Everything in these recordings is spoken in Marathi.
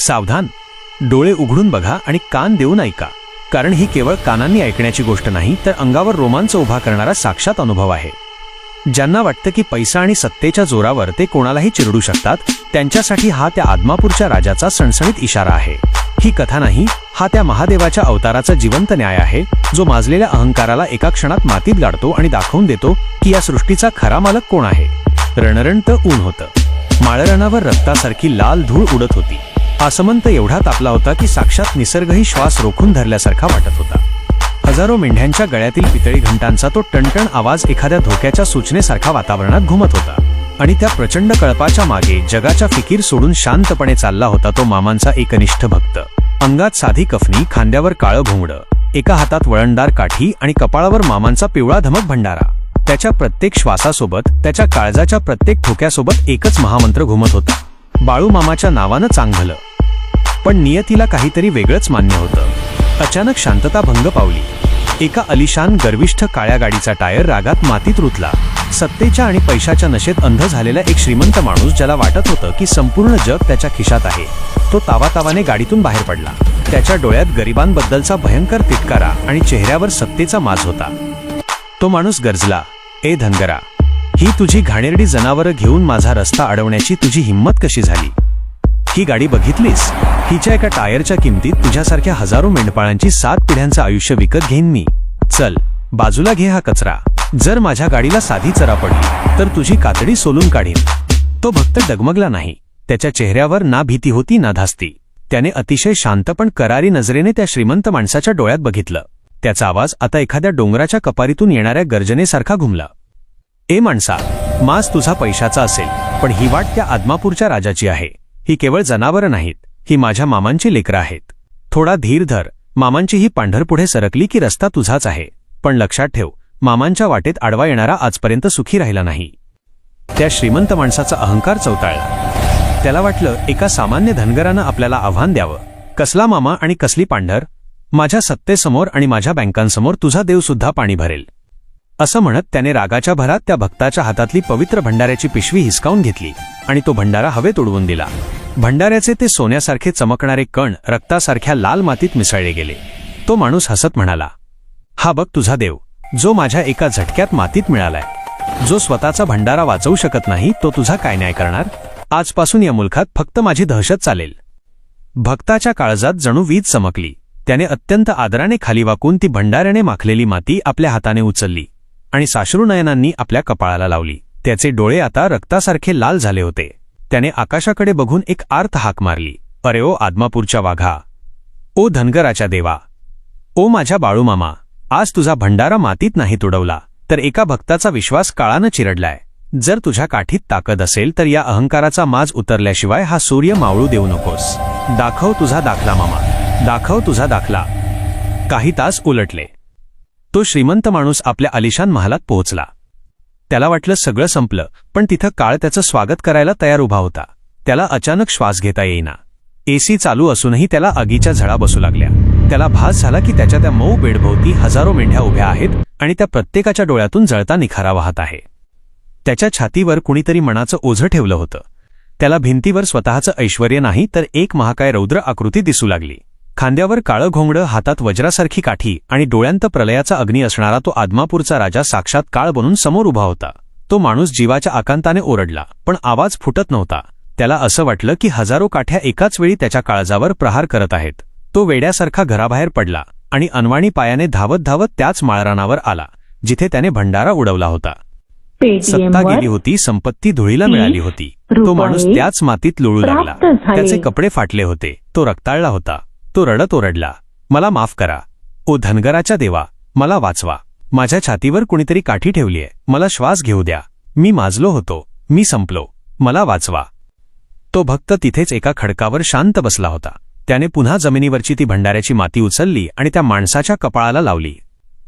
सावधान, डोळे उघडून बघा आणि कान देऊन ऐका, कारण ही केवळ कानांनी ऐकण्याची गोष्ट नाही, तर अंगावर रोमांच उभा करणारा साक्षात अनुभव आहे. ज्यांना वाटतं की पैसा आणि सत्तेच्या जोरावर ते कोणालाही चिरडू शकतात, त्यांच्यासाठी हा त्या आदमापूरच्या राजाचा सणसणीत इशारा आहे. ही कथा नाही, हा त्या महादेवाच्या अवताराचा जिवंत न्याय आहे, जो माजलेल्या अहंकाराला एका क्षणात मातीत गाडतो आणि दाखवून देतो की या सृष्टीचा खरा मालक कोण आहे. रणरणत ऊन होतं. माळरानावर रक्तासारखी लाल धूळ उडत होती. आसमंत एवढा तापला होता की साक्षात निसर्गही श्वास रोखून धरल्यासारखा वाटत होता. हजारो मेंढ्यांच्या गळ्यातील पितळी घंटांचा तो टणटण आवाज एखाद्या धोक्याच्या सूचनेसारखा वातावरणात घुमत होता. आणि त्या प्रचंड कळपाच्या मागे जगाच्या फिकीर सोडून शांतपणे चालला होता तो मामांचा एकनिष्ठ भक्त. अंगात साधी कफनी, खांद्यावर काळं घोंगडं, एका हातात वळणदार काठी आणि कपाळावर मामांचा पिवळा धमक भंडारा. त्याच्या प्रत्येक श्वासासोबत, त्याच्या काळजाच्या प्रत्येक ठोक्यासोबत एकच महामंत्र घुमत होता, बाळू मामाच्या नावानं चांगलं. पण नियतीला काहीतरी वेगळंच मान्य होतं. अचानक शांतता भंग पावली. एका अलिशान गर्विष्ठ काळ्या गाडीचा टायर रागात मातीत रुतला. सत्तेच्या आणि पैशाच्या नशेत अंध झालेला एक श्रीमंत माणूस, ज्याला वाटत होतं की संपूर्ण जग त्याच्या खिशात आहे, तो तावातावाने गाडीतून बाहेर पडला. त्याच्या डोळ्यात गरिबांबद्दलचा भयंकर तिटकारा आणि चेहऱ्यावर सत्तेचा माज होता. तो माणूस गरजला, ए धनगरा, ही तुझी घाणेरडी जनावरं घेऊन माझा रस्ता अडवण्याची तुझी हिंमत कशी झाली? ही गाडी बघितलीस? हिच्या एका टायरच्या किमतीत तुझ्यासारख्या हजारो मेंढपाळांची 7 पिढ्यांचं आयुष्य विकत घेईन मी. चल, बाजूला घे हा कचरा. जर माझ्या गाडीला साधी चरा पडली तर तुझी कातडी सोलून काढीन. तो भक्त डगमगला नाही. त्याच्या चेहऱ्यावर ना भीती होती ना धास्ती. त्याने अतिशय शांत पण करारी नजरेने त्या श्रीमंत माणसाच्या डोळ्यात बघितलं. त्याचा आवाज आता एखाद्या डोंगराच्या कपारीतून येणाऱ्या गर्जनेसारखा घुमला. ए माणसा, माज तुझा पैशाचा असेल, पण ही वाट त्या आदमापूरच्या राजाची आहे. ही केवळ जनावरं नाहीत, ही माझ्या मामांची लेकरं आहेत. थोडा धीर धर. मामांची ही पांढरपुढे सरकली की रस्ता तुझाच आहे. पण लक्षात ठेव, मामांच्या वाटेत आडवा येणारा आजपर्यंत सुखी राहिला नाही. त्या श्रीमंत माणसाचा अहंकार चौताळला. त्याला वाटलं, एका सामान्य धनगरानं आपल्याला आव्हान द्यावं. कसला मामा आणि कसली पांढर? माझ्या सत्तेसमोर आणि माझ्या बँकांसमोर तुझा देवसुद्धा पाणी भरेल. असं म्हणत त्याने रागाच्या भरात त्या भक्ताच्या हातातली पवित्र भंडाऱ्याची पिशवी हिसकावून घेतली आणि तो भंडारा हवेत उडवून दिला. भंडाऱ्याचे ते सोन्यासारखे चमकणारे कण रक्तासारख्या लाल मातीत मिसळले गेले. तो माणूस हसत म्हणाला, हा बघ तुझा देव, जो माझ्या एका झटक्यात मातीत मिळालाय. जो स्वतःचा भंडारा वाचवू शकत नाही, तो तुझा काय न्याय करणार? आजपासून या मुलखात फक्त माझी दहशत चालेल. भक्ताच्या काळजात जणू वीज चमकली. त्याने अत्यंत आदराने खाली वाकून ती भंडाऱ्याने माखलेली माती आपल्या हाताने उचलली आणि साश्रुनयनांनी आपल्या कपाळाला लावली. त्याचे डोळे आता रक्तासारखे लाल झाले होते. त्याने आकाशाकडे बघून एक आर्त हाक मारली, अरे ओ आदमापूरच्या वाघा, ओ धनगराच्या देवा, ओ माझ्या बाळूमामा, आज तुझा भंडारा मातीत नाही तुडवला तर एका भक्ताचा विश्वास काळानं चिरडलाय. जर तुझ्या काठीत ताकद असेल तर या अहंकाराचा माज उतरल्याशिवाय हा सूर्य मावळू देऊ नकोस. दाखव तुझा दाखला मामा, दाखव तुझा दाखला. काही तास उलटले. तो श्रीमंत माणूस आपल्या आलिशान महालात पोहोचला. त्याला वाटलं सगळं संपलं, पण तिथं काळ त्याचं स्वागत करायला तयार उभा होता. त्याला अचानक श्वास घेता येईना. एसी चालू असूनही त्याला आगीच्या झळा बसू लागल्या. त्याला भास झाला की त्याच्या त्या मऊ बेडभोवती हजारो मेंढ्या उभ्या आहेत आणि त्या प्रत्येकाच्या डोळ्यातून जळता निखारा वाहत आहे. त्याच्या छातीवर कुणीतरी मनाचं ओझं ठेवलं होतं. त्याला भिंतीवर स्वतःचं ऐश्वर्य नाही तर एक महाकाय रौद्र आकृती दिसू लागली. खांद्यावर काळं घोंगडं, हातात वज्रासारखी काठी आणि डोळ्यांत प्रलयाचा अग्नी असणारा तो आदमापूरचा राजा साक्षात काळ बनून समोर उभा होता. तो माणूस जीवाच्या आकांताने ओरडला, पण आवाज फुटत नव्हता. त्याला असं वाटलं की हजारो काठ्या एकाच वेळी त्याच्या काळजावर प्रहार करत आहेत. तो वेड्यासारखा घराबाहेर पडला आणि अनवाणी पायाने धावत धावत त्याच माळरानावर आला जिथे त्याने भंडारा उडवला होता. सत्ता गेली होती, संपत्ती धुळीला मिळाली होती. तो माणूस त्याच मातीत लोळू लागला. त्याचे कपडे फाटले होते. तो रक्ताळला होता. तो रडत ओरडला, मला माफ करा ओ धनगराच्या देवा, मला वाचवा. माझ्या छातीवर कुणीतरी काठी ठेवलीये. मला श्वास घेऊ द्या. मी माजलो होतो. मी संपलो. मला वाचवा. तो भक्त तिथेच एका खडकावर शांत बसला होता. त्याने पुन्हा जमिनीवरची ती भंडाऱ्याची माती उचलली आणि त्या माणसाच्या कपाळाला लावली.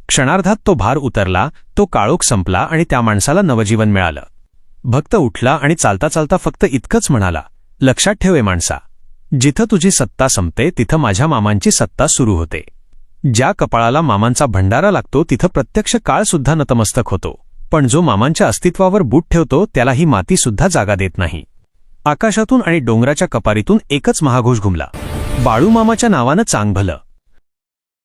क्षणार्धात तो भार उतरला. तो काळोख संपला आणि त्या माणसाला नवजीवन मिळालं. भक्त उठला आणि चालता चालता फक्त इतकंच म्हणाला, लक्षात ठेव माणसा, जिथं तुझी सत्ता संपते तिथं माझ्या मामांची सत्ता सुरू होते. ज्या कपाळाला मामांचा भंडारा लागतो तिथं प्रत्यक्ष काळ सुद्धा नतमस्तक होतो, पण जो मामांच्या अस्तित्वावर बूट ठेवतो त्याला ही माती सुद्धा जागा देत नाही. आकाशातून आणि डोंगराच्या कपारीतून एकच महाघोष घुमला, बाळूमामाच्या नावानं चांग भलं.